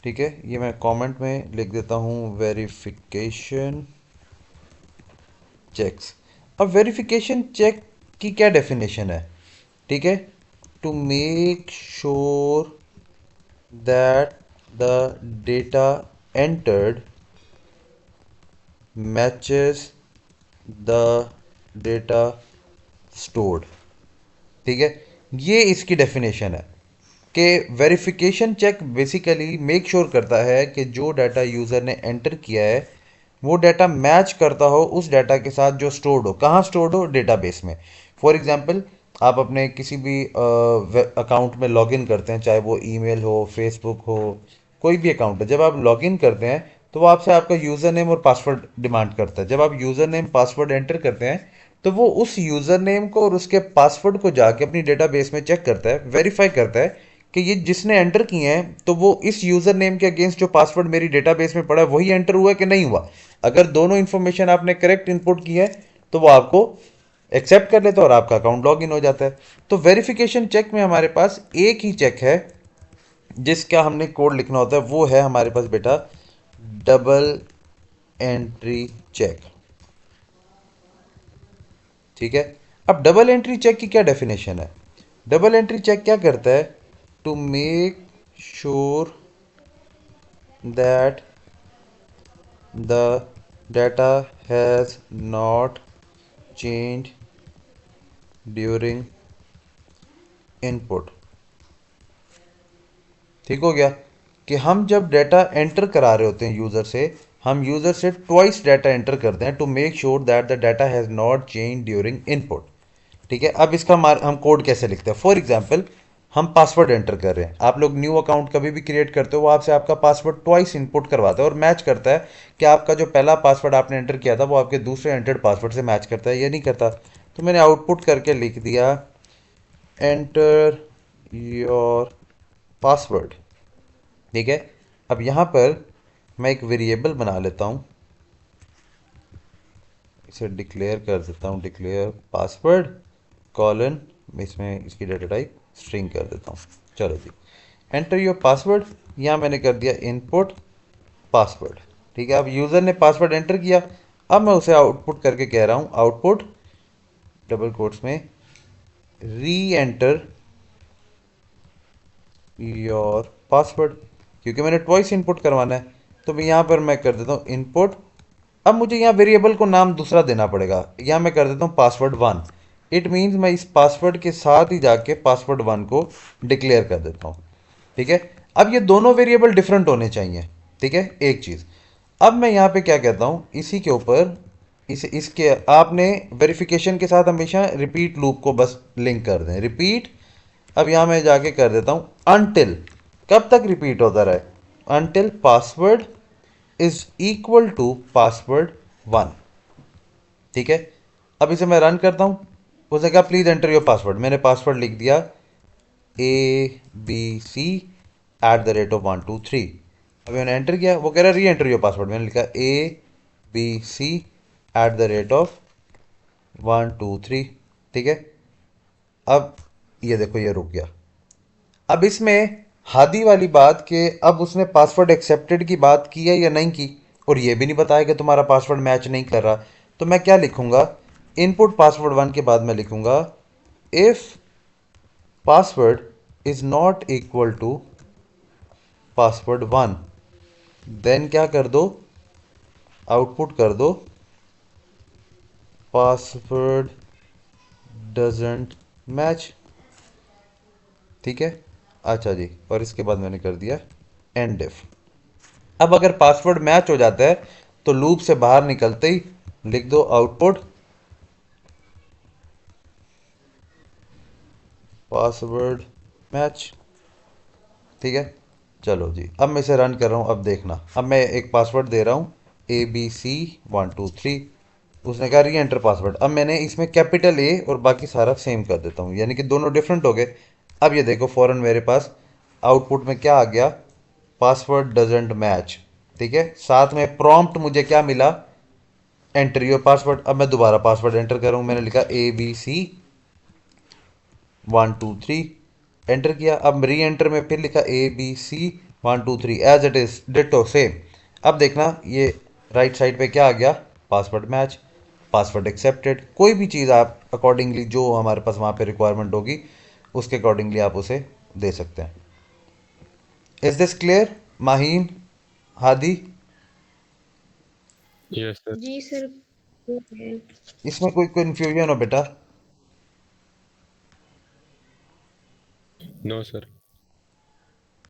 ठीक है, ये मैं कमेंट में लिख देता हूँ वेरिफिकेशन चेक्स। अब वेरिफिकेशन चेक की क्या डेफिनेशन है? ठीक है, to make sure that the data entered matches the data stored. ठीक है, ये इसकी डेफिनेशन है कि verification check basically make sure करता है कि जो डाटा यूज़र ने एंटर किया है वो डाटा मैच करता हो उस डाटा के साथ जो स्टोर्ड हो। कहाँ स्टोर्ड हो? डेटाबेस में। फॉर एग्जांपल, आप अपने किसी भी अकाउंट में लॉगिन करते हैं, चाहे वो ईमेल हो, फेसबुक हो, कोई भी अकाउंट है। जब आप लॉगिन करते हैं तो वो आपसे आपका यूज़र नेम और पासवर्ड डिमांड करता है। जब आप यूज़र नेम पासवर्ड एंटर करते हैं तो वो उस यूज़र नेम को और उसके पासवर्ड को जाके अपनी डेटाबेस में चेक करता है, वेरीफाई करता है कि ये जिसने एंटर किए हैं तो वो इस यूज़र नेम के अगेंस्ट जो पासवर्ड मेरी डेटाबेस में पड़ा है वही एंटर हुआ है कि नहीं हुआ। अगर दोनों इन्फॉर्मेशन आपने करेक्ट इनपुट की है तो वो आपको एक्सेप्ट कर लेता है और आपका अकाउंट लॉग इन हो जाता है। तो वेरिफिकेशन चेक में हमारे पास एक ही चेक है जिसका हमने कोड लिखना होता है, वो है हमारे पास बेटा डबल एंट्री चेक। ठीक है, अब डबल एंट्री चेक की क्या डेफिनेशन है? डबल एंट्री चेक क्या करता है? To make sure that the data has not change during input. ठीक हो गया कि हम जब डाटा एंटर करा रहे होते हैं यूज़र से, हम यूज़र से ट्वाइस डाटा एंटर करते हैं to make sure that the data has not change during input. ठीक है, अब इसका हम कोड कैसे लिखते हैं? फॉर एग्जांपल, हम पासवर्ड एंटर कर रहे हैं। आप लोग न्यू अकाउंट कभी भी क्रिएट करते हो, वो आपसे आपका पासवर्ड ट्वाइस इनपुट करवाता है और मैच करता है कि आपका जो पहला पासवर्ड आपने एंटर किया था वो आपके दूसरे एंटर्ड पासवर्ड से मैच करता है या नहीं करता। तो मैंने आउटपुट करके लिख दिया एंटर योर पासवर्ड। ठीक है, अब यहाँ पर मैं एक वेरिएबल बना लेता हूँ, इसे डिक्लेयर कर देता हूँ, डिक्लेयर पासवर्ड कॉलन, इसमें इसकी डाटा टाइप स्ट्रिंग कर देता हूँ। चलो जी, एंटर योर पासवर्ड, यहाँ मैंने कर दिया इनपुट पासवर्ड। ठीक है, अब यूज़र ने पासवर्ड एंटर किया। अब मैं उसे आउटपुट करके कह रहा हूँ आउटपुट डबल कोट्स में री एंटर योर पासवर्ड, क्योंकि मैंने ट्वाइस इनपुट करवाना है। तो मैं यहाँ पर मैं कर देता हूँ इनपुट। अब मुझे यहाँ वेरिएबल को नाम दूसरा देना पड़ेगा, यहाँ मैं कर देता हूँ पासवर्ड वन। इट मीन्स मैं इस पासवर्ड के साथ ही जाके पासवर्ड वन को डिक्लेयर कर देता हूँ। ठीक है, अब ये दोनों वेरिएबल डिफरेंट होने चाहिए। ठीक है, एक चीज़। अब मैं यहाँ पे क्या कहता हूँ, इसी के ऊपर इसके आपने वेरिफिकेशन के साथ हमेशा रिपीट लूप को बस लिंक कर दें, रिपीट। अब यहाँ मैं जाके कर देता हूँ अनटिल, कब तक रिपीट होता रहे? Until password is equal to password one. ठीक है, अब इसे मैं रन करता हूँ। उसने कहा प्लीज एंटर योर पासवर्ड, मैंने पासवर्ड लिख दिया ABC@123। अभी मैंने एंटर किया, वो कह रहा है री एंटर योर पासवर्ड, मैंने लिखा ABC@123। ठीक है, अब ये देखो ये रुक गया। अब इसमें हादी वाली बात कि अब उसने पासवर्ड एक्सेप्टेड की बात की है या नहीं की, और ये भी नहीं बताया कि तुम्हारा पासवर्ड मैच नहीं कर रहा। तो मैं क्या लिखूंगा? इनपुट पासवर्ड वन के बाद मैं लिखूंगा if password is not equal to password one, then क्या कर दो, आउटपुट कर दो पासवर्ड डजेंट मैच। ठीक है, अच्छा जी, और इसके बाद मैंने कर दिया एंड इफ। अब अगर पासवर्ड मैच हो जाता है तो लूप से बाहर निकलते ही लिख दो आउटपुट पासवर्ड मैच। ठीक है, चलो जी, अब मैं इसे रन कर रहा हूँ। अब देखना, अब मैं एक पासवर्ड दे रहा हूँ ABC123। उसने कहा री एंटर पासवर्ड। अब मैंने इसमें कैपिटल ए और बाकी सारा सेम कर देता हूँ, यानी कि दोनों डिफरेंट हो गए। अब ये देखो फौरन मेरे पास आउटपुट में क्या आ गया? Password doesn't match. ठीक है, साथ में प्रॉम्प्ट मुझे क्या मिला? Enter your password. अब मैं दोबारा पासवर्ड एंटर कर रहा हूँ, मैंने लिखा ABC123, एंटर किया। अब री एंटर में फिर लिखा ABC 1 2 3 as it is ditto same. अब देखना ये राइट साइड पे क्या आ गया, पासवर्ड मैच, पासवर्ड एक्सेप्टेड। कोई भी चीज़ आप अकॉर्डिंगली जो हमारे पास वहाँ पे रिक्वायरमेंट होगी उसके अकॉर्डिंगली आप उसे दे सकते हैं। Is this clear Maheen, Hadi? Yes sir. जी सर। ओके। इसमें कोई कन्फ्यूजन हो बेटा? No sir.